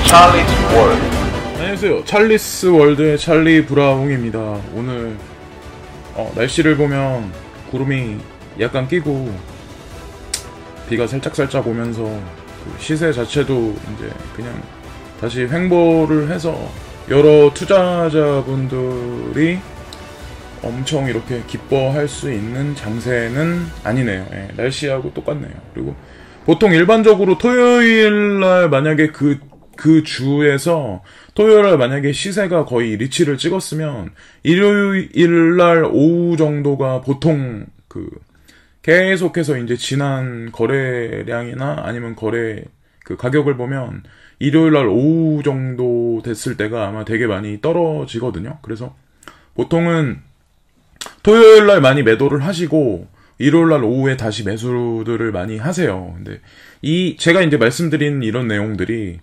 찰리스 월드. 안녕하세요. 찰리스 월드의 찰리 브라웅입니다. 오늘 날씨를 보면 구름이 약간 끼고 비가 살짝살짝 오면서 그 시세 자체도 이제 그냥 다시 횡보를 해서 여러 투자자분들이 엄청 이렇게 기뻐할 수 있는 장세는 아니네요. 예, 날씨하고 똑같네요. 그리고 보통 일반적으로 토요일날 만약에 그 주에서 토요일날 만약에 시세가 거의 리치를 찍었으면 일요일날 오후 정도가 보통 계속해서 이제 지난 거래량이나 아니면 거래 가격을 보면 일요일날 오후 정도 됐을 때가 아마 되게 많이 떨어지거든요. 그래서 보통은 토요일날 많이 매도를 하시고 일요일날 오후에 다시 매수들을 많이 하세요. 근데 제가 이제 말씀드린 이런 내용들이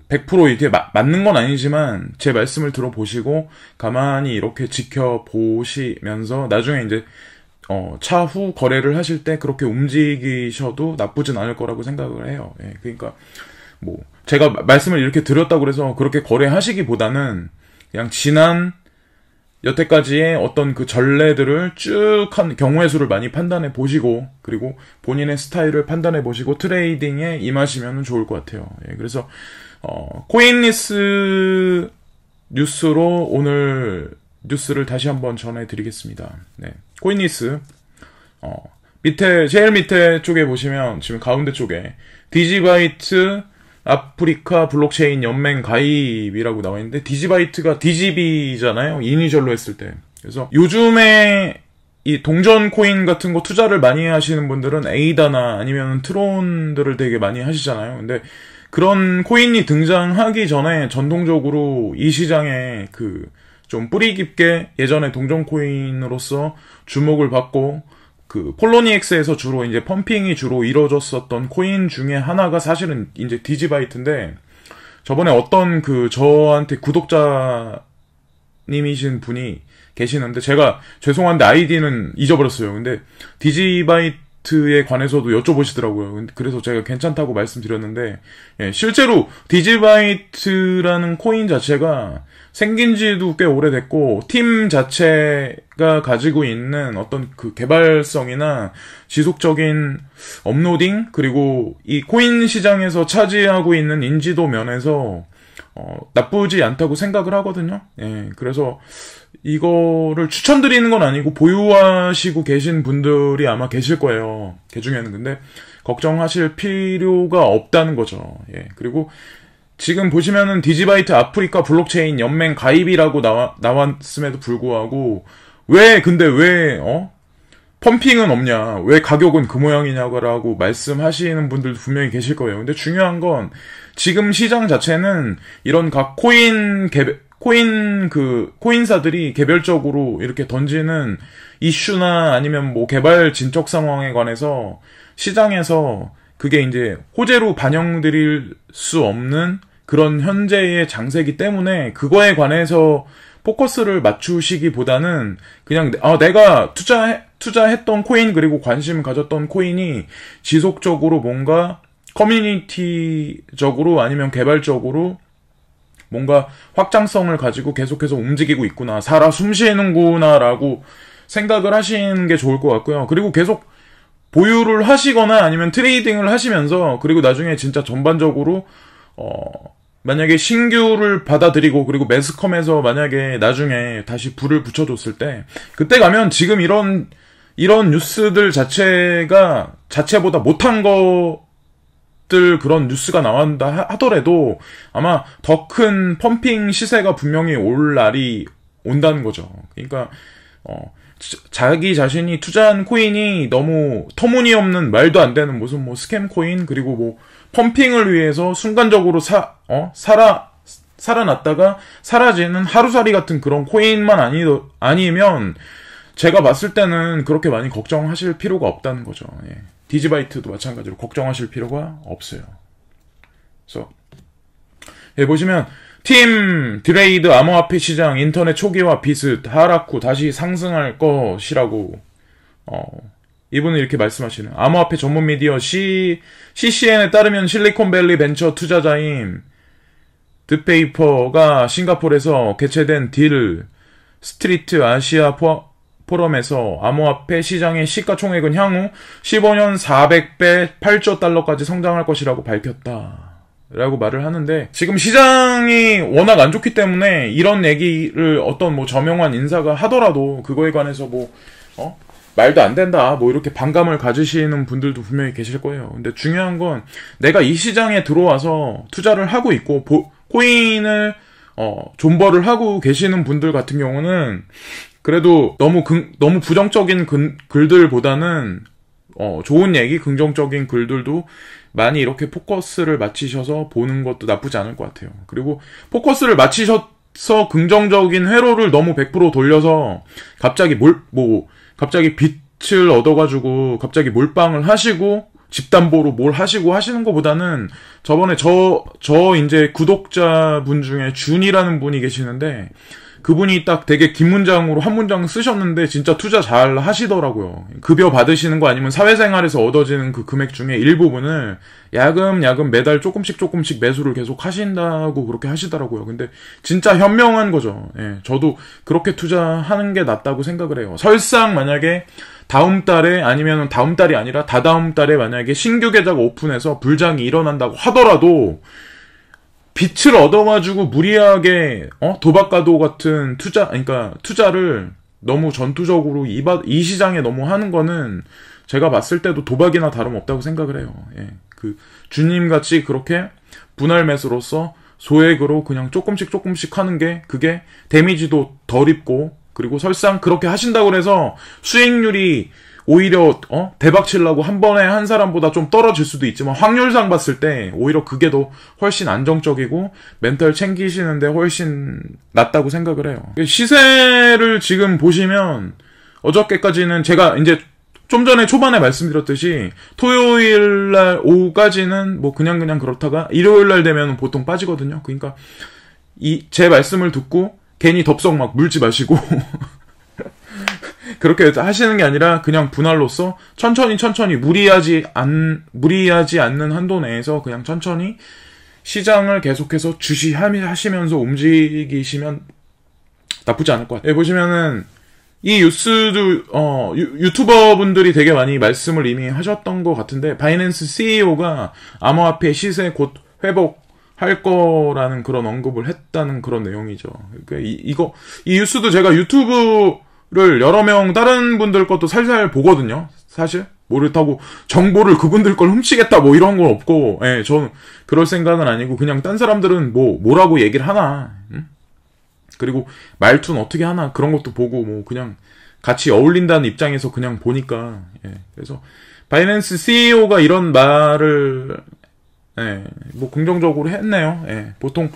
100% 이렇게 맞는 건 아니지만 제 말씀을 들어보시고 가만히 이렇게 지켜보시면서 나중에 이제 차후 거래를 하실 때 그렇게 움직이셔도 나쁘진 않을 거라고 생각을 해요. 예, 그러니까 제가 말씀을 이렇게 드렸다고 해서 그렇게 거래하시기보다는 그냥 지난 여태까지의 어떤 그 전례들을 쭉 한 경우의 수를 많이 판단해 보시고 그리고 본인의 스타일을 판단해 보시고 트레이딩에 임하시면 좋을 것 같아요. 예, 그래서 코인리스 뉴스로 오늘 뉴스를 다시 한번 전해드리겠습니다. 네, 코인리스 제일 밑에 쪽에 보시면 지금 가운데 쪽에 디지바이트 아프리카 블록체인 연맹 가입이라고 나와 있는데 디지바이트가 DGB잖아요. 이니셜로 했을 때. 그래서 요즘에 이 동전 코인 같은 거 투자를 많이 하시는 분들은 에이다나 아니면 트론들을 되게 많이 하시잖아요. 근데 그런 코인이 등장하기 전에 전통적으로 이 시장에 좀 뿌리 깊게 예전에 동전 코인으로서 주목을 받고 폴로니엑스에서 주로 이제 펌핑이 주로 이루어졌었던 코인 중에 하나가 사실은 이제 디지바이트인데 저번에 어떤 저한테 구독자님이신 분이 계시는데 제가 죄송한데 아이디는 잊어버렸어요. 근데 디지바이트에 관해서도 여쭤보시더라고요. 그래서 제가 괜찮다고 말씀드렸는데 예, 실제로 디지바이트라는 코인 자체가 생긴 지도 꽤 오래됐고 팀 자체가 가지고 있는 어떤 개발성이나 지속적인 업로딩 그리고 이 코인 시장에서 차지하고 있는 인지도 면에서 나쁘지 않다고 생각을 하거든요. 예, 그래서 이거를 추천드리는 건 아니고 보유하시고 계신 분들이 아마 계실 거예요. 그 중에는. 근데 걱정하실 필요가 없다는 거죠. 예, 그리고 지금 보시면은 디지바이트 아프리카 블록체인 연맹 가입이라고 나왔음에도 불구하고 왜 펌핑은 없냐, 왜 가격은 그 모양이냐고 말씀하시는 분들도 분명히 계실 거예요. 근데 중요한 건 지금 시장 자체는 이런 각 코인사들이 개별적으로 이렇게 던지는 이슈나 아니면 개발 진척 상황에 관해서 시장에서 그게 이제 호재로 반영드릴 수 없는 그런 현재의 장세기 때문에 그거에 관해서 포커스를 맞추시기보다는 그냥 내가 투자했던 코인 그리고 관심 가졌던 코인이 지속적으로 뭔가 커뮤니티적으로 아니면 개발적으로 뭔가 확장성을 가지고 계속해서 움직이고 있구나, 살아 숨쉬는구나 라고 생각을 하시는 게 좋을 것 같고요. 그리고 계속 보유를 하시거나 아니면 트레이딩을 하시면서 그리고 나중에 진짜 전반적으로 만약에 신규를 받아들이고 그리고 매스컴에서 만약에 나중에 다시 불을 붙여줬을 때 그때 가면 지금 이런 뉴스들 자체보다 못한 것들 그런 뉴스가 나온다 하더라도 아마 더 큰 펌핑 시세가 분명히 올 날이 온다는 거죠. 그러니까 자기 자신이 투자한 코인이 너무 터무니없는 말도 안 되는 무슨 스캠 코인 그리고 펌핑을 위해서 순간적으로 살아났다가 사라지는 하루살이 같은 그런 코인만 아니면 제가 봤을 때는 그렇게 많이 걱정하실 필요가 없다는 거죠. 예. 디지바이트도 마찬가지로 걱정하실 필요가 없어요. 그래서 보시면 팀 드레이드 암호화폐 시장 인터넷 초기화 비슷 하락 후 다시 상승할 것이라고 이분은 이렇게 말씀하시는 암호화폐 전문 미디어 CCN에 따르면 실리콘밸리 벤처 투자자인 드페이퍼가 싱가포르에서 개최된 딜 스트리트 아시아 포럼에서 암호화폐 시장의 시가총액은 향후 15년 400배 8조 달러까지 성장할 것이라고 밝혔다. 라고 말을 하는데, 지금 시장이 워낙 안 좋기 때문에 이런 얘기를 어떤 뭐 저명한 인사가 하더라도 그거에 관해서 말도 안 된다, 뭐 이렇게 반감을 가지시는 분들도 분명히 계실 거예요. 근데 중요한 건 내가 이 시장에 들어와서 투자를 하고 있고 코인을 존버를 하고 계시는 분들 같은 경우는 그래도 너무 부정적인 글들보다는 좋은 얘기, 긍정적인 글들도 많이 이렇게 포커스를 맞추셔서 보는 것도 나쁘지 않을 것 같아요. 그리고 포커스를 맞추셔서 긍정적인 회로를 너무 100% 돌려서 갑자기 갑자기 빛을 얻어가지고 갑자기 몰빵을 하시고 집담보로 뭘 하시는 것보다는 저번에 이제 구독자분 중에 준이라는 분이 계시는데 그분이 딱 되게 긴 문장으로 한 문장 쓰셨는데 진짜 투자 잘 하시더라고요. 급여 받으시는 거 아니면 사회생활에서 얻어지는 그 금액 중에 일부분을 야금야금 매달 조금씩 매수를 계속 하신다고 그렇게 하시더라고요. 근데 진짜 현명한 거죠. 예, 저도 그렇게 투자하는 게 낫다고 생각을 해요. 설상 만약에 다음 달에 아니면 다음 달이 아니라 다다음 달에 만약에 신규 계좌가 오픈해서 불장이 일어난다고 하더라도 빛을 얻어가지고 무리하게 도박가도 같은 투자를 너무 전투적으로 이 시장에 너무 하는 거는 제가 봤을 때도 도박이나 다름없다고 생각을 해요. 예. 그 주님 같이 그렇게 분할 매수로서 소액으로 그냥 조금씩 하는 게 그게 데미지도 덜 입고 그리고 설상 그렇게 하신다고 해서 수익률이 오히려 대박 치려고 한 번에 한 사람보다 좀 떨어질 수도 있지만 확률상 봤을 때 오히려 그게 더 훨씬 안정적이고 멘탈 챙기시는데 훨씬 낫다고 생각을 해요. 시세를 지금 보시면 어저께까지는 제가 이제 좀 전에 초반에 말씀드렸듯이 토요일날 오후까지는 뭐 그냥 그렇다가 일요일날 되면 보통 빠지거든요. 그러니까 제 말씀을 듣고 괜히 덥석 막 물지 마시고 그렇게 하시는 게 아니라 그냥 분할로서 천천히 무리하지 않는 한도 내에서 그냥 천천히 시장을 계속해서 주시하시면서 움직이시면 나쁘지 않을 것 같아요. 예, 보시면은 이 뉴스도 유튜버 분들이 되게 많이 말씀을 이미 하셨던 것 같은데 바이낸스 CEO가 암호화폐 시세 곧 회복할 거라는 그런 언급을 했다는 그런 내용이죠. 그러니까 이 뉴스도 제가 유튜브를 여러 명 다른 분들 것도 살살 보거든요. 사실 그렇다고 정보를 그분들 걸 훔치겠다 뭐 이런 건 없고, 예, 저는 그럴 생각은 아니고 그냥 딴 사람들은 뭐라고 얘기를 하나, 그리고 말투는 어떻게 하나 그런 것도 보고 뭐 그냥 같이 어울린다는 입장에서 그냥 보니까, 예, 그래서 바이낸스 CEO가 이런 말을 뭐 긍정적으로 했네요. 예, 보통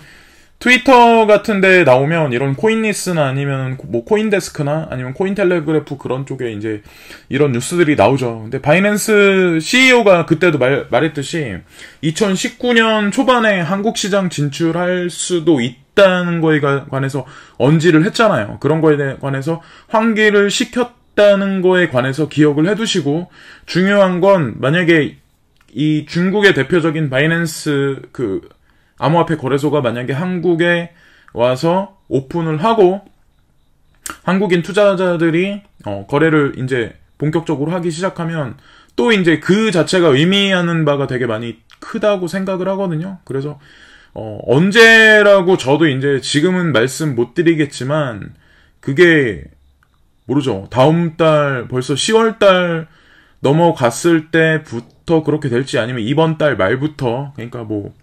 트위터 같은 데 나오면 이런 코인리스나 아니면 뭐 코인데스크나 아니면 코인텔레그래프 그런 쪽에 이제 이런 뉴스들이 나오죠. 근데 바이낸스 CEO가 그때도 말했듯이 2019년 초반에 한국 시장 진출할 수도 있다는 거에 관해서 언지를 했잖아요. 그런 거에 관해서 환기를 시켰다는 거에 관해서 기억을 해두시고, 중요한 건 만약에 이 중국의 대표적인 바이낸스 암호화폐 거래소가 만약에 한국에 와서 오픈을 하고 한국인 투자자들이 거래를 이제 본격적으로 하기 시작하면 또 이제 그 자체가 의미하는 바가 되게 많이 크다고 생각을 하거든요. 그래서 언제라고 저도 이제 지금은 말씀 못 드리겠지만 그게 모르죠. 다음 달 벌써 10월 달 넘어갔을 때부터 그렇게 될지 아니면 이번 달 말부터, 그러니까 뭐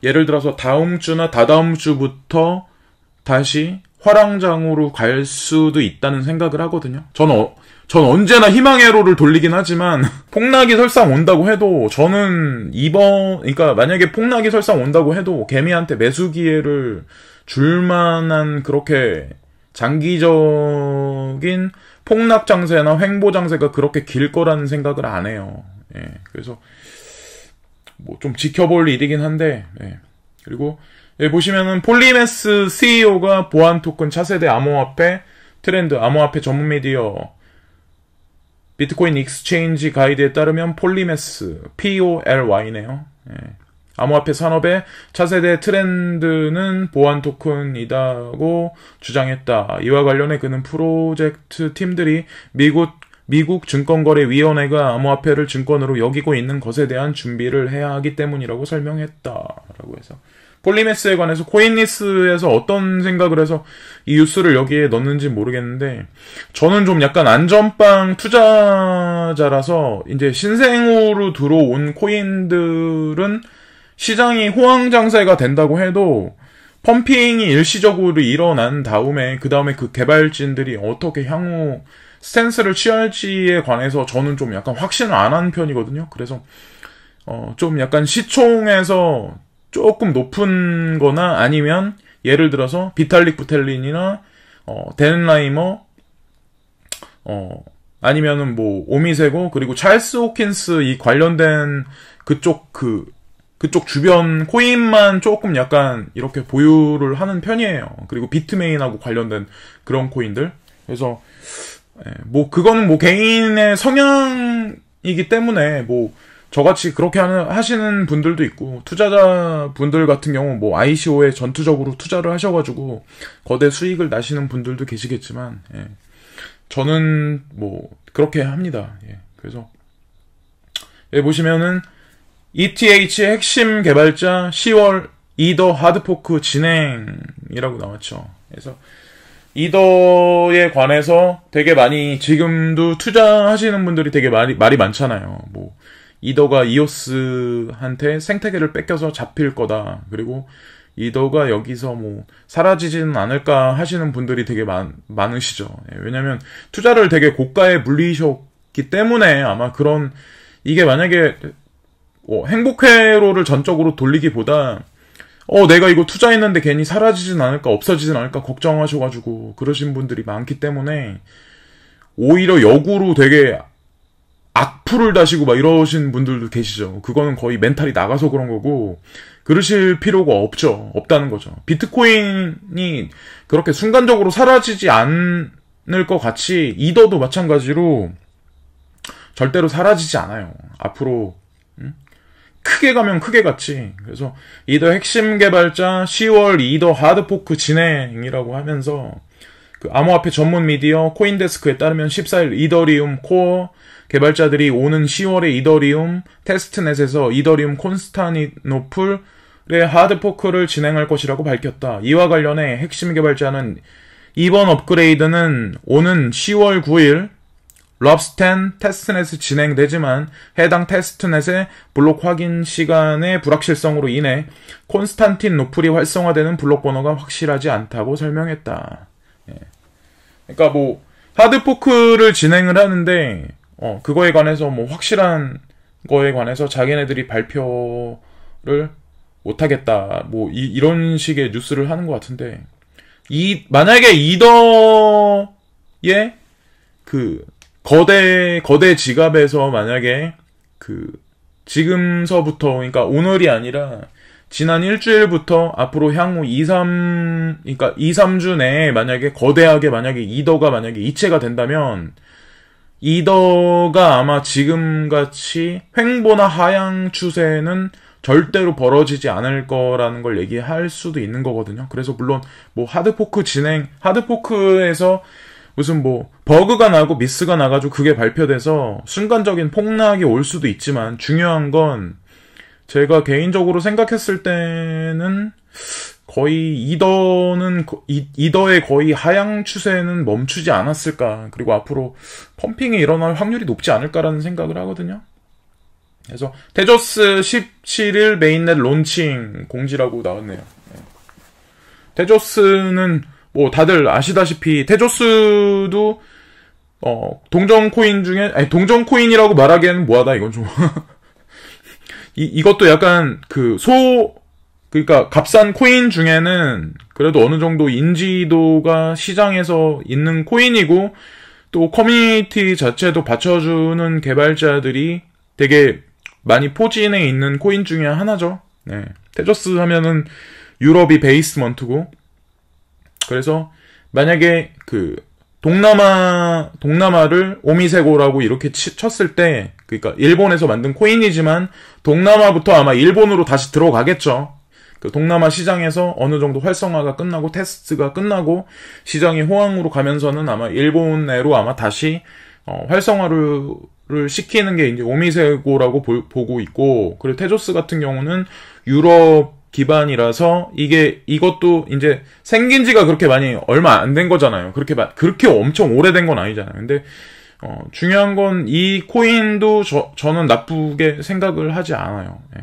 예를 들어서 다음 주나 다다음 주부터 다시 화랑장으로 갈 수도 있다는 생각을 하거든요. 전 언제나 희망의 회로를 돌리긴 하지만 폭락이 설상 온다고 해도 저는 그러니까 만약에 폭락이 설상 온다고 해도 개미한테 매수 기회를 줄 만한 그렇게 장기적인 폭락 장세나 횡보 장세가 그렇게 길 거라는 생각을 안 해요. 예, 그래서 뭐 좀 지켜볼 일이긴 한데, 예. 그리고 예, 보시면은 폴리메스 CEO가 보안 토큰 차세대 암호화폐 트렌드 암호화폐 전문 미디어 비트코인 익스체인지 가이드에 따르면 폴리메스 POLY네요. 예. 암호화폐 산업의 차세대 트렌드는 보안 토큰이다고 주장했다. 이와 관련해 그는 프로젝트 팀들이 미국 증권거래위원회가 암호화폐를 증권으로 여기고 있는 것에 대한 준비를 해야 하기 때문이라고 설명했다. 라고 해서. 폴리메스에 관해서 코인리스에서 어떤 생각을 해서 이 뉴스를 여기에 넣는지 모르겠는데, 저는 좀 약간 안전빵 투자자라서 이제 신생으로 들어온 코인들은 시장이 호황장세가 된다고 해도 펌핑이 일시적으로 일어난 다음에 그 다음에 그 개발진들이 어떻게 향후 스탠스를 취할지에 관해서 저는 좀 약간 확신을 안 하는 편이거든요. 그래서 좀 약간 시총에서 조금 높은 거나 아니면 예를 들어서 비탈릭 부텔린이나 댄 라이머 아니면은 뭐 오미세고 그리고 찰스 호킨스 이 관련된 그쪽 주변 코인만 조금 약간 이렇게 보유를 하는 편이에요. 그리고 비트메인하고 관련된 그런 코인들. 그래서 뭐 그거는 뭐 개인의 성향이기 때문에 뭐 저같이 그렇게 하시는 분들도 있고, 투자자 분들 같은 경우 뭐 ICO에 전투적으로 투자를 하셔가지고 거대 수익을 나시는 분들도 계시겠지만, 저는 뭐 그렇게 합니다. 그래서 보시면은 ETH 핵심 개발자 10월 이더 하드포크 진행이라고 나왔죠. 그래서 이더에 관해서 되게 많이 지금도 투자하시는 분들이 되게 말이 많잖아요. 뭐 이더가 이오스한테 생태계를 뺏겨서 잡힐 거다. 그리고 이더가 여기서 뭐 사라지지는 않을까 하시는 분들이 되게 많으시죠. 왜냐면 투자를 되게 고가에 물리셨기 때문에 아마 그런, 이게 만약에 행복회로를 전적으로 돌리기보다 내가 이거 투자했는데 괜히 사라지진 않을까, 없어지진 않을까 걱정하셔가지고 그러신 분들이 많기 때문에 오히려 역으로 되게 악플을 다시고 막 이러신 분들도 계시죠. 그거는 거의 멘탈이 나가서 그런 거고, 그러실 필요가 없다는 거죠. 비트코인이 그렇게 순간적으로 사라지지 않을 것 같이 이더도 마찬가지로 절대로 사라지지 않아요. 앞으로 크게 가면 크게 갔지. 그래서 이더 핵심 개발자 10월 이더 하드포크 진행이라고 하면서 그 암호화폐 전문 미디어 코인데스크에 따르면 14일 이더리움 코어 개발자들이 오는 10월에 이더리움 테스트넷에서 이더리움 콘스타니노플의 하드포크를 진행할 것이라고 밝혔다. 이와 관련해 핵심 개발자는 이번 업그레이드는 오는 10월 9일 럽스10 테스트넷이 진행되지만 해당 테스트넷의 블록 확인 시간의 불확실성으로 인해 콘스탄틴 노플이 활성화되는 블록 번호가 확실하지 않다고 설명했다. 그러니까 뭐 하드포크를 진행을 하는데 그거에 관해서 뭐 확실한 거에 관해서 자기네들이 발표를 못하겠다. 뭐 이런 식의 뉴스를 하는 것 같은데, 만약에 이더의 그 거대 지갑에서 만약에 지금서부터, 그러니까 오늘이 아니라 지난 일주일부터 앞으로 향후 2-3주 내에 만약에 거대하게 이더가 만약에 이체가 된다면, 이더가 아마 지금같이 횡보나 하향 추세는 절대로 벌어지지 않을 거라는 걸 얘기할 수도 있는 거거든요. 그래서 물론 뭐 하드포크에서 무슨 뭐 버그가 나고 미스가 나가지고 그게 발표돼서 순간적인 폭락이 올 수도 있지만, 중요한 건 제가 개인적으로 생각했을 때는 거의 이더의 거의 하향 추세는 멈추지 않았을까. 그리고 앞으로 펌핑이 일어날 확률이 높지 않을까라는 생각을 하거든요. 그래서 테조스 17일 메인넷 론칭 공지라고 나왔네요. 테조스는 뭐 다들 아시다시피 테조스도 동전 코인 중에, 동전 코인이라고 말하기에는 뭐하다. 이건 좀 이것도 약간 그러니까 값싼 코인 중에는 그래도 어느 정도 인지도가 시장에서 있는 코인이고, 또 커뮤니티 자체도 받쳐주는 개발자들이 되게 많이 포진해 있는 코인 중에 하나죠. 테조스 하면은 유럽이 베이스먼트고, 그래서 만약에 동남아를 오미세고라고 이렇게 쳤을 때 그러니까 일본에서 만든 코인이지만 동남아부터 아마 일본으로 다시 들어가겠죠. 그 동남아 시장에서 어느 정도 활성화가 끝나고 테스트가 끝나고 시장이 호황으로 가면서는 아마 일본 내로 아마 다시 활성화를 시키는 게 이제 오미세고라고 보고 있고, 그리고 테조스 같은 경우는 유럽 기반이라서 이것도 이제 생긴 지가 그렇게 많이 얼마 안 된 거잖아요. 그렇게 엄청 오래된 건 아니잖아요. 근데 중요한 건 이 코인도 저는 나쁘게 생각을 하지 않아요. 예.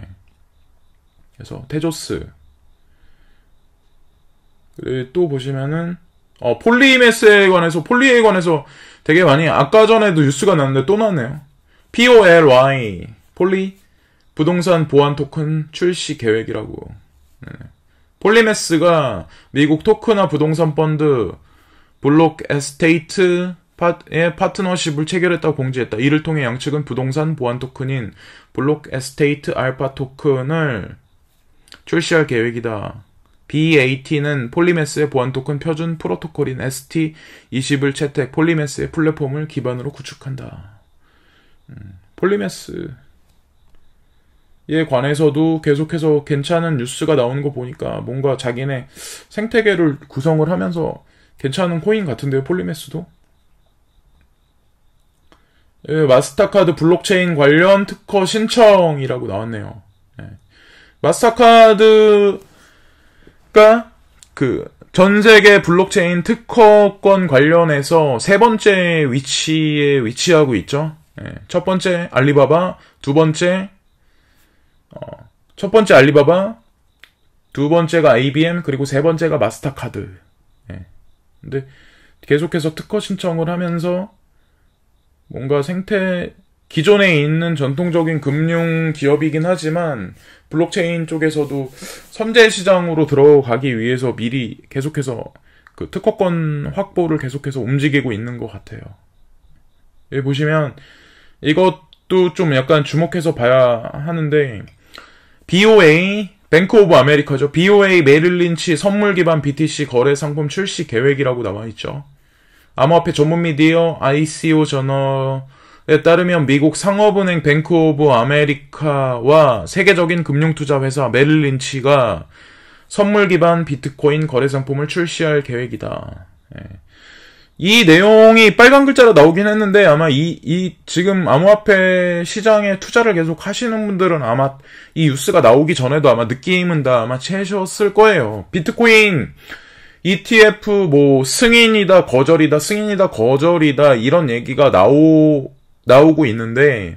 그래서 테조스. 또 보시면은 폴리에 관해서 되게 많이, 아까 전에도 뉴스가 났는데 또 나왔네요. POLY 폴리 부동산 보안 토큰 출시 계획이라고. 네. 폴리메스가 미국 토크나 부동산 펀드 블록 에스테이트 의 파트너십을 체결했다고 공지했다. 이를 통해 양측은 부동산 보안 토큰인 블록 에스테이트 알파 토큰을 출시할 계획이다. BAT는 폴리메스의 보안 토큰 표준 프로토콜인 ST20을 채택, 폴리메스의 플랫폼을 기반으로 구축한다. 폴리메스에 관해서도 계속해서 괜찮은 뉴스가 나오는 거 보니까 뭔가 자기네 생태계를 구성을 하면서 괜찮은 코인 같은데요, 폴리메스도? 예, 마스터카드 블록체인 관련 특허 신청이라고 나왔네요. 예. 마스터카드가 전 세계 블록체인 특허권 관련해서 세 번째 위치에 위치하고 있죠. 예. 첫 번째 알리바바, 첫 번째 알리바바, 두 번째가 IBM, 그리고 세 번째가 마스터카드. 예. 근데 계속해서 특허 신청을 하면서 뭔가 기존에 있는 전통적인 금융 기업이긴 하지만 블록체인 쪽에서도 선제 시장으로 들어가기 위해서 미리 계속해서 그 특허권 확보를 계속해서 움직이고 있는 것 같아요. 여기 보시면 이것도 좀 약간 주목해서 봐야 하는데, BOA 뱅크 오브 아메리카죠. BOA 메릴 린치 선물 기반 BTC 거래 상품 출시 계획이라고 나와 있죠. 암호화폐 전문 미디어 ICO 저널에 따르면 미국 상업은행 뱅크 오브 아메리카와 세계적인 금융투자 회사 메릴 린치가 선물 기반 비트코인 거래 상품을 출시할 계획이다. 예. 이 내용이 빨간 글자로 나오긴 했는데 아마 지금 암호화폐 시장에 투자를 계속 하시는 분들은 아마 이 뉴스가 나오기 전에도 아마 느낌은 다 아마 채셨을 거예요. 비트코인 ETF 승인이다 거절이다 이런 얘기가 나오고 있는데,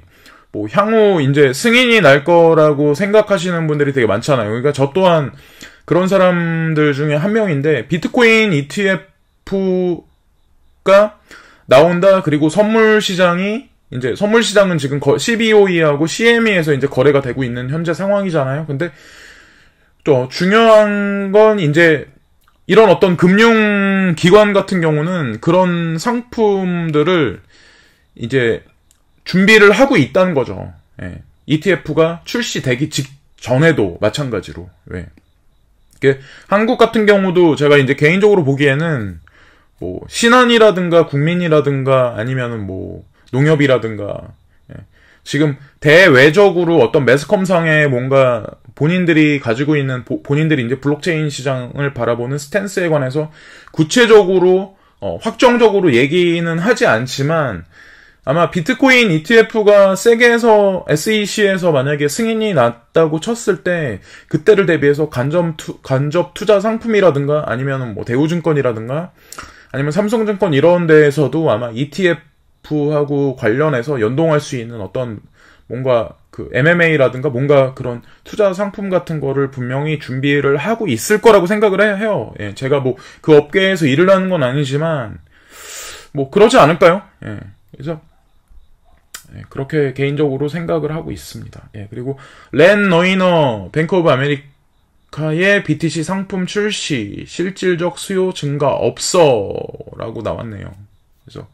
향후 이제 승인이 날 거라고 생각하시는 분들이 되게 많잖아요. 그러니까 저 또한 그런 사람들 중에 한 명인데, 비트코인 ETF가 나온다. 그리고 선물 시장은 지금 CBOE하고 CME에서 이제 거래가 되고 있는 현재 상황이잖아요. 근데 또 중요한 건 이제 이런 어떤 금융기관 같은 경우는 그런 상품들을 이제 준비를 하고 있다는 거죠. 예. ETF가 출시되기 직전에도 마찬가지로. 왜? 한국 같은 경우도 제가 이제 개인적으로 보기에는 신한이라든가 국민이라든가 아니면은 농협이라든가, 예. 지금 대외적으로 어떤 매스컴상에 뭔가 본인들이 가지고 있는 본인들이 이제 블록체인 시장을 바라보는 스탠스에 관해서 구체적으로 확정적으로 얘기는 하지 않지만, 아마 비트코인 ETF가 세계에서 SEC에서 만약에 승인이 났다고 쳤을 때 그때를 대비해서 간접 투자 상품이라든가 아니면은 대우증권이라든가 아니면 삼성증권 이런 데에서도 아마 ETF하고 관련해서 연동할 수 있는 어떤 뭔가 MMA라든가 뭔가 그런 투자 상품 같은 거를 분명히 준비를 하고 있을 거라고 생각을 해요. 예, 제가 그 업계에서 일을 하는 건 아니지만 그러지 않을까요? 예, 그래서 그렇게 개인적으로 생각을 하고 있습니다. 예, 그리고 렌 너이너 뱅크 오브 아메리카의 BTC 상품 출시 실질적 수요 증가 없어라고 나왔네요. 그래서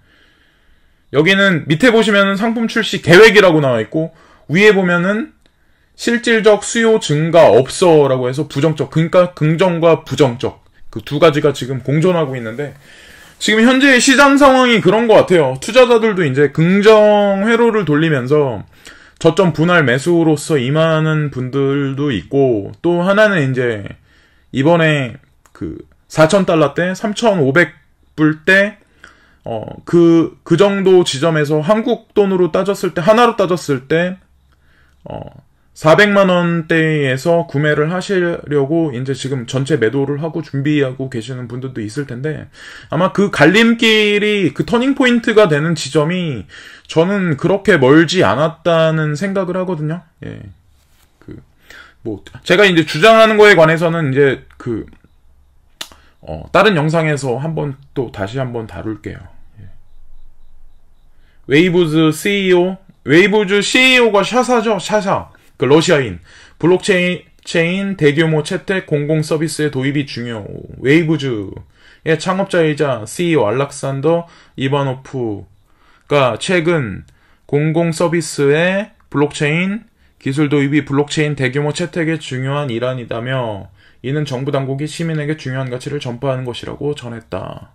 여기는 밑에 보시면은 상품 출시 계획이라고 나와 있고 위에 보면은 실질적 수요 증가 없어라고 해서 부정적, 그러니까 긍정과 부정적 그 두 가지가 지금 공존하고 있는데, 지금 현재 시장 상황이 그런 것 같아요. 투자자들도 이제 긍정 회로를 돌리면서 저점 분할 매수로서 임하는 분들도 있고, 또 하나는 이제 이번에 그 4,000달러 때 3,500불 때 그 정도 지점에서 한국 돈으로 따졌을 때, 하나로 따졌을 때 400만 원대에서 구매를 하시려고 이제 지금 전체 매도를 하고 준비하고 계시는 분들도 있을 텐데, 아마 그 갈림길이, 그 터닝 포인트가 되는 지점이 저는 그렇게 멀지 않았다는 생각을 하거든요. 예. 제가 이제 주장하는 거에 관해서는 이제 다른 영상에서 다시 한번 다룰게요. 예. 웨이브즈 CEO가 샤사죠, 샤사. 그 러시아인. 블록체인 대규모 채택 공공 서비스의 도입이 중요. 웨이브즈의 창업자이자 CEO 알렉산더 이바노프가 최근 공공 서비스의 블록체인 기술 도입이 블록체인 대규모 채택의 중요한 일환이다며, 이는 정부 당국이 시민에게 중요한 가치를 전파하는 것이라고 전했다.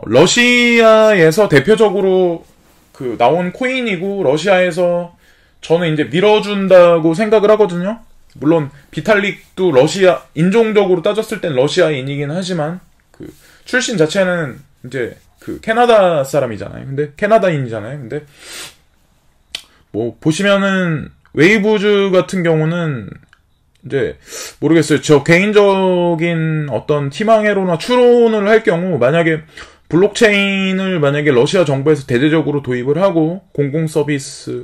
러시아에서 대표적으로 나온 코인이고, 러시아에서 저는 이제 밀어준다고 생각을 하거든요. 물론 비탈릭도 인종적으로 따졌을 땐 러시아인이긴 하지만 출신 자체는 이제 캐나다 사람이잖아요. 캐나다인이잖아요. 근데 보시면은 웨이브즈 같은 경우는 이제 모르겠어요. 저 개인적인 어떤 희망회로나 추론을 할 경우, 만약에 블록체인을 러시아 정부에서 대대적으로 도입을 하고 공공 서비스에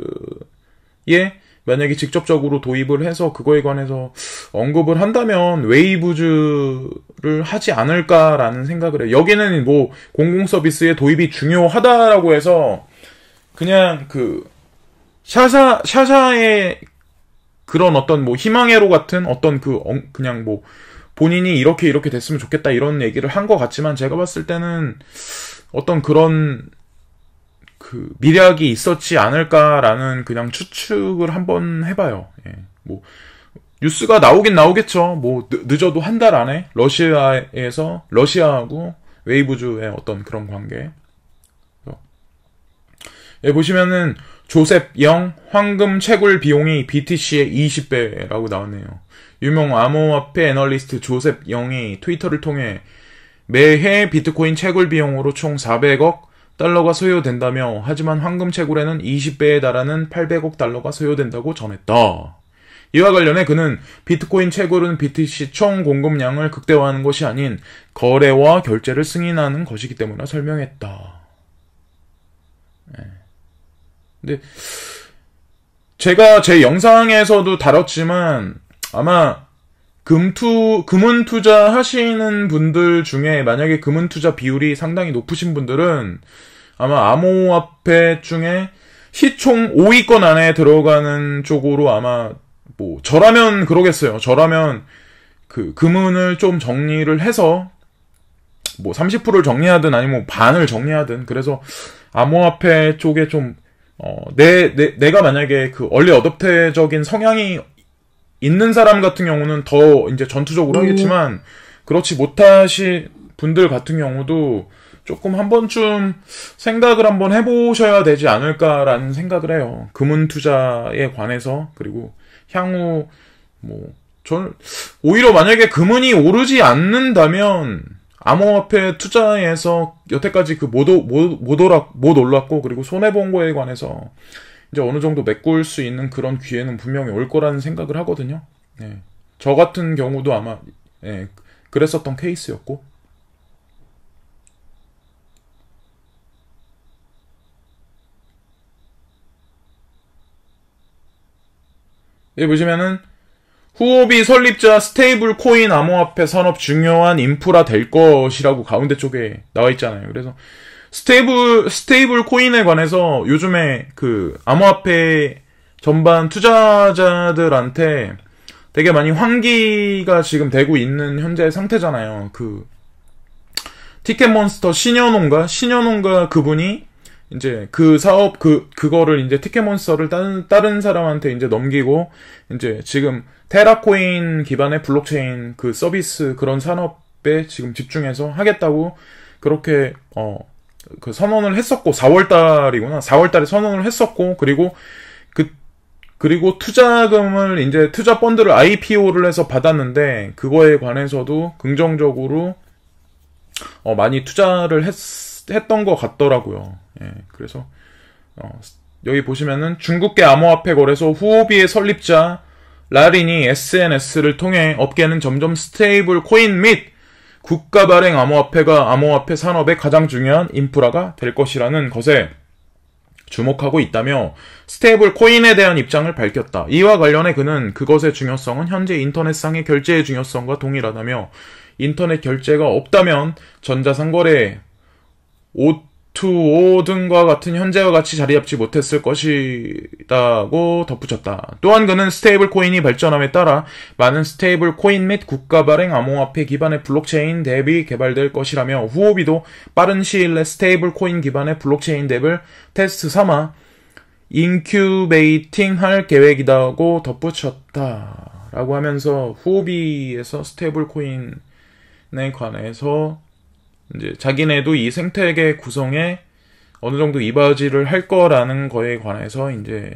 만약에 직접적으로 도입을 해서 그거에 관해서 언급을 한다면 웨이브즈를 하지 않을까라는 생각을 해요. 여기는 공공 서비스의 도입이 중요하다라고 해서 그냥 샤샤의 그런 어떤 희망회로 같은 어떤 그냥 본인이 이렇게 됐으면 좋겠다 이런 얘기를 한 것 같지만, 제가 봤을 때는 어떤 그런 미략이 있었지 않을까라는 그냥 추측을 한번 해봐요. 예. 뉴스가 나오긴 나오겠죠. 늦어도 한 달 안에 러시아하고 웨이브즈의 어떤 그런 관계. 예, 보시면은 조셉 영 황금 채굴 비용이 BTC의 20배라고 나왔네요. 유명 암호화폐 애널리스트 조셉 영이 트위터를 통해 매해 비트코인 채굴 비용으로 총 400억 달러가 소요된다며, 하지만 황금 채굴에는 20배에 달하는 800억 달러가 소요된다고 전했다. 이와 관련해 그는 비트코인 채굴은 BTC 총 공급량을 극대화하는 것이 아닌 거래와 결제를 승인하는 것이기 때문에 설명했다. 근데 제가 제 영상에서도 다뤘지만, 아마 금은 투자 하시는 분들 중에 만약에 금은 투자 비율이 상당히 높으신 분들은 아마 암호화폐 중에 시총 5위권 안에 들어가는 쪽으로 아마 저라면 그러겠어요. 저라면 금은을 좀 정리를 해서 30%를 정리하든 아니면 반을 정리하든, 그래서 암호화폐 쪽에 좀 내가 만약에 얼리 어댑터적인 성향이 있는 사람 같은 경우는 더 이제 전투적으로 하겠지만, 그렇지 못하신 분들 같은 경우도 조금 한 번쯤 생각을 한번 해보셔야 되지 않을까라는 생각을 해요. 금은 투자에 관해서. 그리고 향후 저는 오히려 만약에 금은이 오르지 않는다면 암호화폐 투자에서 여태까지 못 올랐고, 그리고 손해본 거에 관해서 이제 어느 정도 메꿀 수 있는 그런 기회는 분명히 올 거라는 생각을 하거든요. 예. 저 같은 경우도 아마 그랬었던 케이스였고. 보시면은 후오비 설립자 스테이블 코인 암호화폐 산업 중요한 인프라 될 것이라고 가운데 쪽에 나와 있잖아요. 그래서 스테이블 코인에 관해서 요즘에 암호화폐 전반 투자자들한테 되게 많이 환기가 지금 되고 있는 현재 상태잖아요. 티켓몬스터 신현웅가 그분이 이제 사업 그거를 이제 티켓몬스터를 다른 사람한테 이제 넘기고, 이제 지금 테라코인 기반의 블록체인 서비스 그런 산업에 지금 집중해서 하겠다고 그렇게 그 선언을 했었고 4월달이구나. 4월달에 선언을 했었고 그리고 투자금을 이제 투자 펀드를 IPO를 해서 받았는데 그거에 관해서도 긍정적으로 많이 투자를 했던 것 같더라고요. 예, 그래서 여기 보시면은 중국계 암호화폐 거래소 후오비의 설립자 라린이 SNS를 통해 업계는 점점 스테이블 코인 및 국가 발행 암호화폐가 암호화폐 산업의 가장 중요한 인프라가 될 것이라는 것에 주목하고 있다며 스테이블 코인에 대한 입장을 밝혔다. 이와 관련해 그는 그것의 중요성은 현재 인터넷상의 결제의 중요성과 동일하다며 인터넷 결제가 없다면 전자상거래, O2O 등과 같은 현재와 같이 자리잡지 못했을 것이라고 덧붙였다. 또한 그는 스테이블 코인이 발전함에 따라 많은 스테이블 코인 및 국가 발행 암호화폐 기반의 블록체인 덱이 개발될 것이라며 후오비도 빠른 시일 내 스테이블 코인 기반의 블록체인 덱을 테스트 삼아 인큐베이팅 할 계획이다고 덧붙였다. 라고 하면서 후오비에서 스테이블 코인에 관해서 이제 자기네도 이 생태계 구성에 어느 정도 이바지를 할 거라는 거에 관해서 이제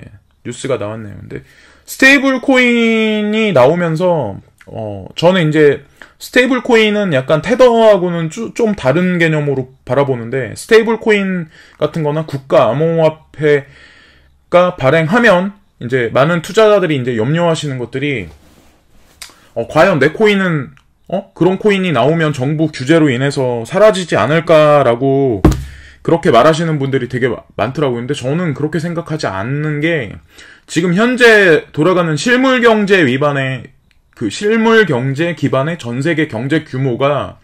뉴스가 나왔네요. 근데 스테이블 코인이 나오면서 저는 이제 스테이블 코인은 약간 테더하고는 좀 다른 개념으로 바라보는데 스테이블 코인 같은 거나 국가 암호화폐가 발행하면 이제 많은 투자자들이 이제 염려하시는 것들이 과연 내 코인은 그런 코인이 나오면 정부 규제로 인해서 사라지지 않을까라고 그렇게 말하시는 분들이 되게 많더라고요. 근데 저는 그렇게 생각하지 않는 게 지금 현재 돌아가는 실물 경제 기반의 전 세계 경제 규모가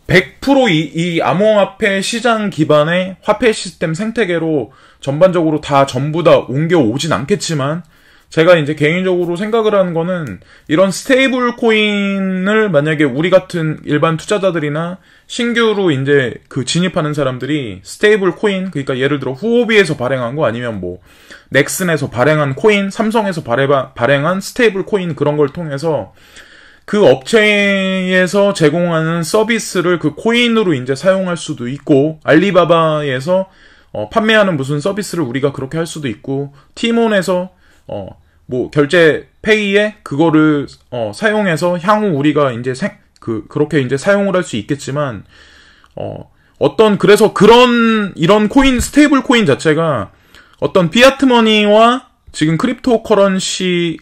100% 이 암호화폐 시장 기반의 화폐 시스템 생태계로 전반적으로 전부 다 옮겨오진 않겠지만 제가 이제 개인적으로 생각을 하는 거는 이런 스테이블 코인을 만약에 우리 같은 일반 투자자들이나 신규로 이제 진입하는 사람들이 스테이블 코인, 그러니까 예를 들어 후오비에서 발행한 거 아니면 뭐 넥슨에서 발행한 코인, 삼성에서 발행한 스테이블 코인 그런 걸 통해서 그 업체에서 제공하는 서비스를 그 코인으로 이제 사용할 수도 있고 알리바바에서 판매하는 무슨 서비스를 우리가 그렇게 할 수도 있고 티몬에서 뭐 결제 페이에 그거를 사용해서 향후 우리가 이제 그렇게 이제 사용을 할 수 있겠지만 그래서 이런 코인 스테이블 코인 자체가 어떤 피아트 머니와 지금 크립토 커런시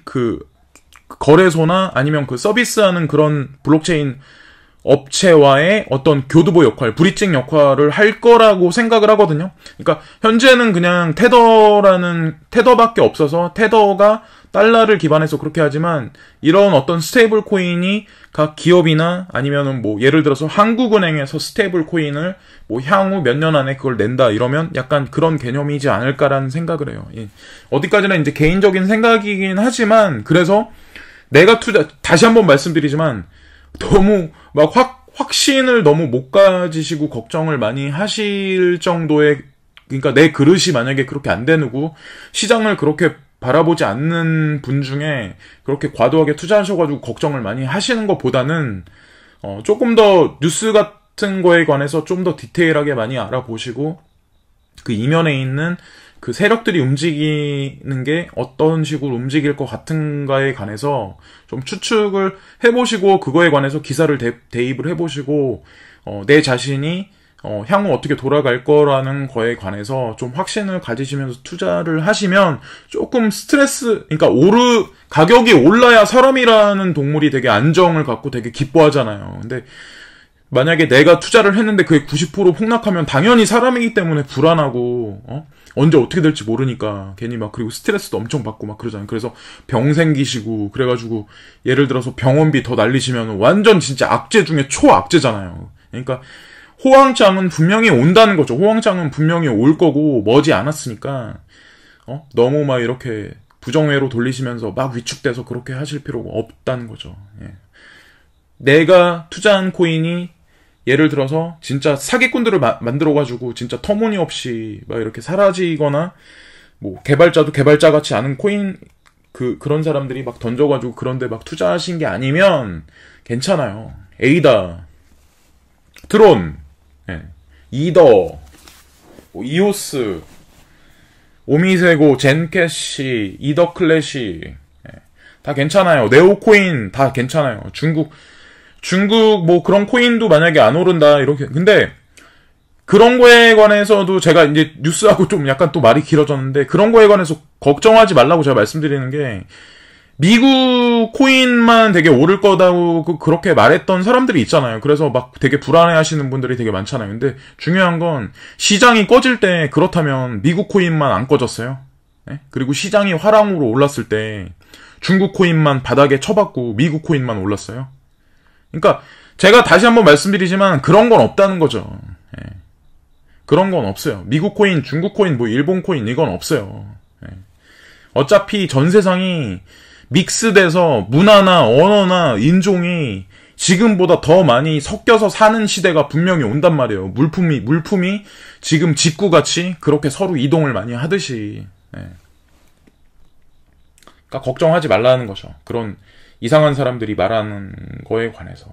거래소나 아니면 서비스하는 그런 블록체인 업체와의 어떤 교두보 역할, 브리징 역할을 할 거라고 생각을 하거든요. 그러니까 현재는 그냥 테더밖에 없어서 테더가 달러를 기반해서 그렇게 하지만 이런 어떤 스테이블 코인이 각 기업이나 아니면은 뭐 예를 들어서 한국은행에서 스테이블 코인을 뭐 향후 몇 년 안에 그걸 낸다 이러면 약간 그런 개념이지 않을까라는 생각을 해요. 예. 어디까지나 이제 개인적인 생각이긴 하지만 그래서 내가 다시 한번 말씀드리지만 너무 막 확신을 너무 못 가지시고 걱정을 많이 하실 정도의, 그러니까 내 그릇이 만약에 그렇게 안 되고 시장을 그렇게 바라보지 않는 분 중에 그렇게 과도하게 투자하셔가지고 걱정을 많이 하시는 것보다는 조금 더 뉴스 같은 거에 관해서 좀 더 디테일하게 많이 알아보시고 그 이면에 있는 그 세력들이 움직이는 게 어떤 식으로 움직일 것 같은가에 관해서 좀 추측을 해보시고 그거에 관해서 기사를 대입을 해보시고 내 자신이 향후 어떻게 돌아갈 거라는 거에 관해서 좀 확신을 가지시면서 투자를 하시면 조금 그러니까 가격이 올라야 사람이라는 동물이 되게 안정을 갖고 되게 기뻐하잖아요. 근데 만약에 내가 투자를 했는데 그게 90% 폭락하면 당연히 사람이기 때문에 불안하고 언제 어떻게 될지 모르니까 괜히 그리고 스트레스도 엄청 받고 그러잖아요. 그래서 병 생기시고 그래가지고 예를 들어서 병원비 더 날리시면 완전 진짜 악재 중에 초악재잖아요. 그러니까 호황장은 분명히 온다는 거죠. 호황장은 분명히 올 거고 머지 않았으니까 너무 이렇게 부정회로 돌리시면서 위축돼서 그렇게 하실 필요가 없다는 거죠. 예. 내가 투자한 코인이 예를 들어서 진짜 사기꾼들을 만들어가지고 진짜 터무니없이 이렇게 사라지거나 뭐 개발자도 개발자 같이 않은 코인 그런 사람들이 던져가지고 그런데 투자하신 게 아니면 괜찮아요. 에이다 드론, 예. 이더, 뭐 이오스, 오미세고, 젠캐시, 이더 클래시, 예. 다 괜찮아요. 네오코인 다 괜찮아요. 중국 뭐 그런 코인도 만약에 안 오른다 이렇게. 근데 그런 거에 관해서도 제가 이제 뉴스하고 좀 약간 또 말이 길어졌는데, 그런 거에 관해서 걱정하지 말라고 제가 말씀드리는 게, 미국 코인만 되게 오를 거다고 그렇게 말했던 사람들이 있잖아요. 그래서 막 되게 불안해 하시는 분들이 되게 많잖아요. 근데 중요한 건 시장이 꺼질 때 그렇다면 미국 코인만 안 꺼졌어요. 네? 그리고 시장이 화랑으로 올랐을 때 중국 코인만 바닥에 쳐박고 미국 코인만 올랐어요. 그러니까 제가 다시 한번 말씀드리지만 그런 건 없다는 거죠. 네. 그런 건 없어요. 미국 코인, 중국 코인, 뭐 일본 코인 이건 없어요. 네. 어차피 전 세상이 믹스돼서 문화나 언어나 인종이 지금보다 더 많이 섞여서 사는 시대가 분명히 온단 말이에요. 물품이 지금 직구같이 그렇게 서로 이동을 많이 하듯이. 네. 그러니까 걱정하지 말라는 거죠. 그런 이상한 사람들이 말하는 거에 관해서.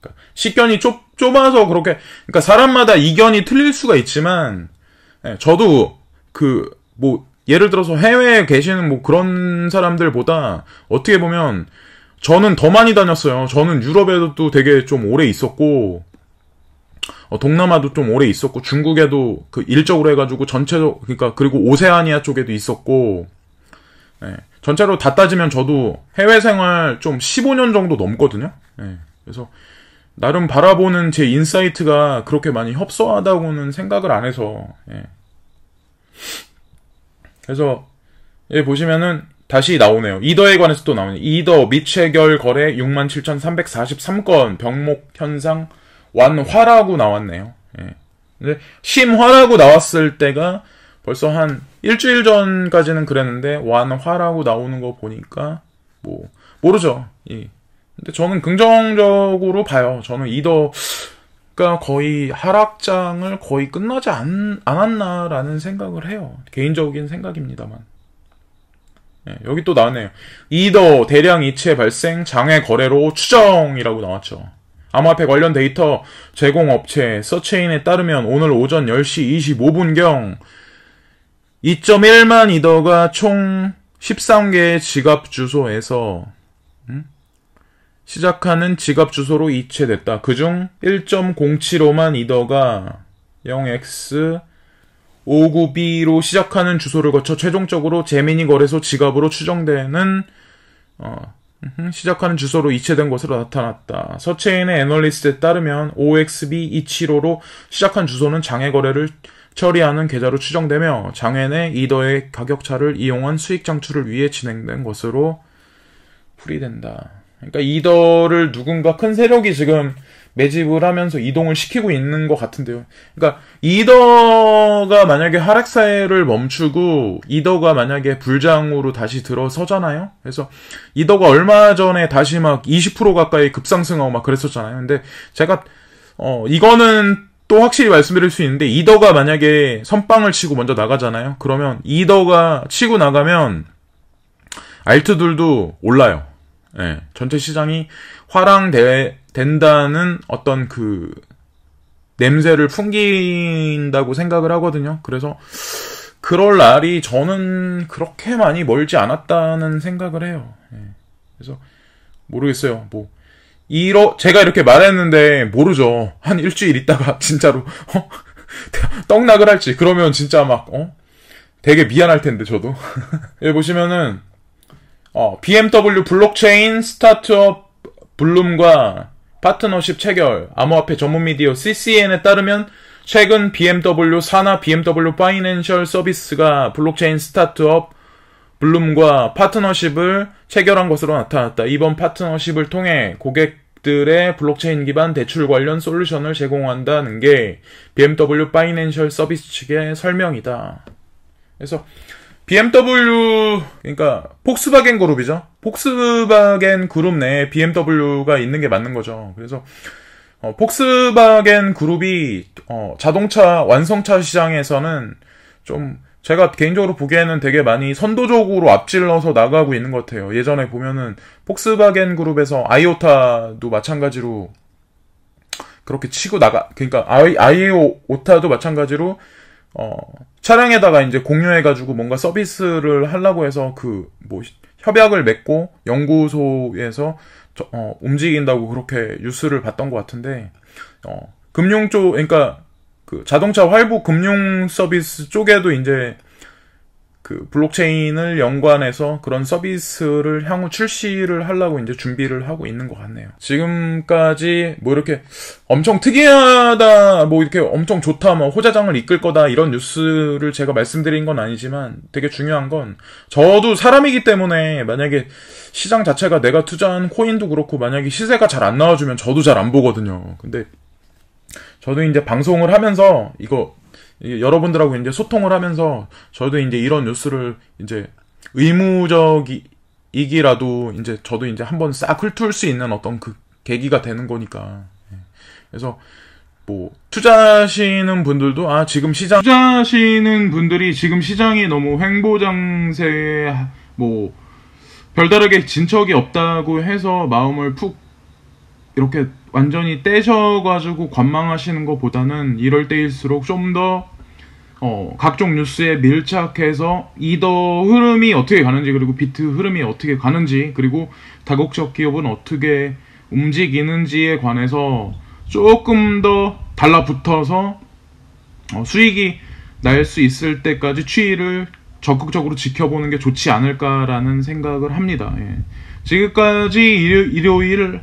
그러니까 식견이 좁아서 그렇게, 그러니까 사람마다 이견이 틀릴 수가 있지만, 네, 저도 예를 들어서 해외에 계시는 뭐 그런 사람들보다 어떻게 보면 저는 더 많이 다녔어요. 저는 유럽에도 되게 좀 오래 있었고, 동남아도 좀 오래 있었고, 중국에도 그 일적으로 해가지고 전체로, 그러니까 그리고 오세아니아 쪽에도 있었고, 네, 전체로 다 따지면 저도 해외 생활 좀 15년 정도 넘거든요. 네, 그래서 나름 바라보는 제 인사이트가 그렇게 많이 협소하다고는 생각을 안 해서, 예. 그래서 예, 보시면은 다시 나오네요. 이더에 관해서 또 나오네요. 이더 미체결 거래 67,343건 병목 현상 완화라고 나왔네요. 예. 근데 심화라고 나왔을 때가 벌써 한 일주일 전까지는 그랬는데 완화라고 나오는 거 보니까 뭐 모르죠. 예. 근데 저는 긍정적으로 봐요. 저는 이더가 거의 하락장을 거의 끝나지 않았나라는 생각을 해요. 개인적인 생각입니다만. 네, 여기 또 나왔네요. 이더 대량 이체 발생 장외 거래로 추정이라고 나왔죠. 암호화폐 관련 데이터 제공업체 서체인에 따르면 오늘 오전 10시 25분경 2.1만 이더가 총 13개의 지갑 주소에서 시작하는 지갑 주소로 이체됐다. 그중 1.075만 이더가 0x59b로 시작하는 주소를 거쳐 최종적으로 제미니 거래소 지갑으로 추정되는 시작하는 주소로 이체된 것으로 나타났다. 서체인의 애널리스트에 따르면 OXB275로 시작한 주소는 장외 거래를 처리하는 계좌로 추정되며 장외 내 이더의 가격차를 이용한 수익 창출을 위해 진행된 것으로 풀이된다. 그러니까 이더를 누군가 큰 세력이 지금 매집을 하면서 이동을 시키고 있는 것 같은데요. 그러니까 이더가 만약에 하락세를 멈추고 이더가 만약에 불장으로 다시 들어서잖아요. 그래서 이더가 얼마 전에 다시 막 20% 가까이 급상승하고 막 그랬었잖아요. 근데 제가 이거는 또 확실히 말씀드릴 수 있는데, 이더가 만약에 선빵을 치고 먼저 나가잖아요. 그러면 이더가 치고 나가면 알트들도 올라요. 네, 전체 시장이 화랑된다는 어떤 그 냄새를 풍긴다고 생각을 하거든요. 그래서 그럴 날이 저는 그렇게 많이 멀지 않았다는 생각을 해요. 네, 그래서 모르겠어요. 제가 이렇게 말했는데 모르죠. 한 일주일 있다가 진짜로 떡락을 할지. 그러면 진짜 되게 미안할 텐데 저도. 여기 보시면은 BMW 블록체인 스타트업 블룸과 파트너십 체결, 암호화폐 전문 미디어 CCN에 따르면 최근 BMW 산하 BMW 파이낸셜 서비스가 블록체인 스타트업 블룸과 파트너십을 체결한 것으로 나타났다. 이번 파트너십을 통해 고객들의 블록체인 기반 대출 관련 솔루션을 제공한다는 게 BMW 파이낸셜 서비스 측의 설명이다. 그래서 BMW, 그러니까 폭스바겐 그룹이죠. 폭스바겐 그룹 내에 BMW가 있는 게 맞는 거죠. 그래서 폭스바겐 그룹이 자동차 완성차 시장에서는 좀 제가 개인적으로 보기에는 되게 많이 선도적으로 앞질러서 나가고 있는 것 같아요. 예전에 보면은 폭스바겐 그룹에서 아이오타도 마찬가지로 그렇게 치고 나가, 그러니까 아이오 오타도 마찬가지로 차량에다가 이제 공유해가지고 뭔가 서비스를 하려고 해서 뭐 협약을 맺고 연구소에서 움직인다고 그렇게 뉴스를 봤던 것 같은데, 금융 쪽, 그러니까 그 자동차 활부 금융 서비스 쪽에도 이제 그 블록체인을 연관해서 그런 서비스를 향후 출시를 하려고 이제 준비를 하고 있는 것 같네요. 지금까지 뭐 이렇게 엄청 특이하다, 뭐 이렇게 엄청 좋다, 뭐 호자장을 이끌 거다 이런 뉴스를 제가 말씀드린 건 아니지만, 되게 중요한 건 저도 사람이기 때문에 만약에 시장 자체가 내가 투자한 코인도 그렇고 만약에 시세가 잘 안 나와주면 저도 잘 안 보거든요. 근데 저도 이제 방송을 하면서 여러분들하고 이제 소통을 하면서 저도 이제 이런 뉴스를 이제 의무적이기라도 이제 저도 이제 한번 싹 훑을 수 있는 어떤 그 계기가 되는 거니까. 그래서 뭐 투자하시는 분들도 투자하시는 분들이 지금 시장이 너무 횡보장세에 뭐 별다르게 진척이 없다고 해서 마음을 푹 이렇게 완전히 떼셔가지고 관망하시는 것보다는 이럴 때일수록 좀 더 각종 뉴스에 밀착해서 이더 흐름이 어떻게 가는지, 그리고 비트 흐름이 어떻게 가는지, 그리고 다국적 기업은 어떻게 움직이는지에 관해서 조금 더 달라붙어서 수익이 날 수 있을 때까지 추이를 적극적으로 지켜보는 게 좋지 않을까라는 생각을 합니다. 예. 지금까지 일요일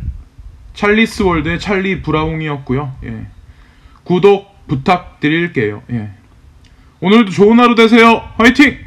찰리스 월드의 찰리 브라웅이었고요. 예. 구독 부탁드릴게요. 예. 오늘도 좋은 하루 되세요. 화이팅!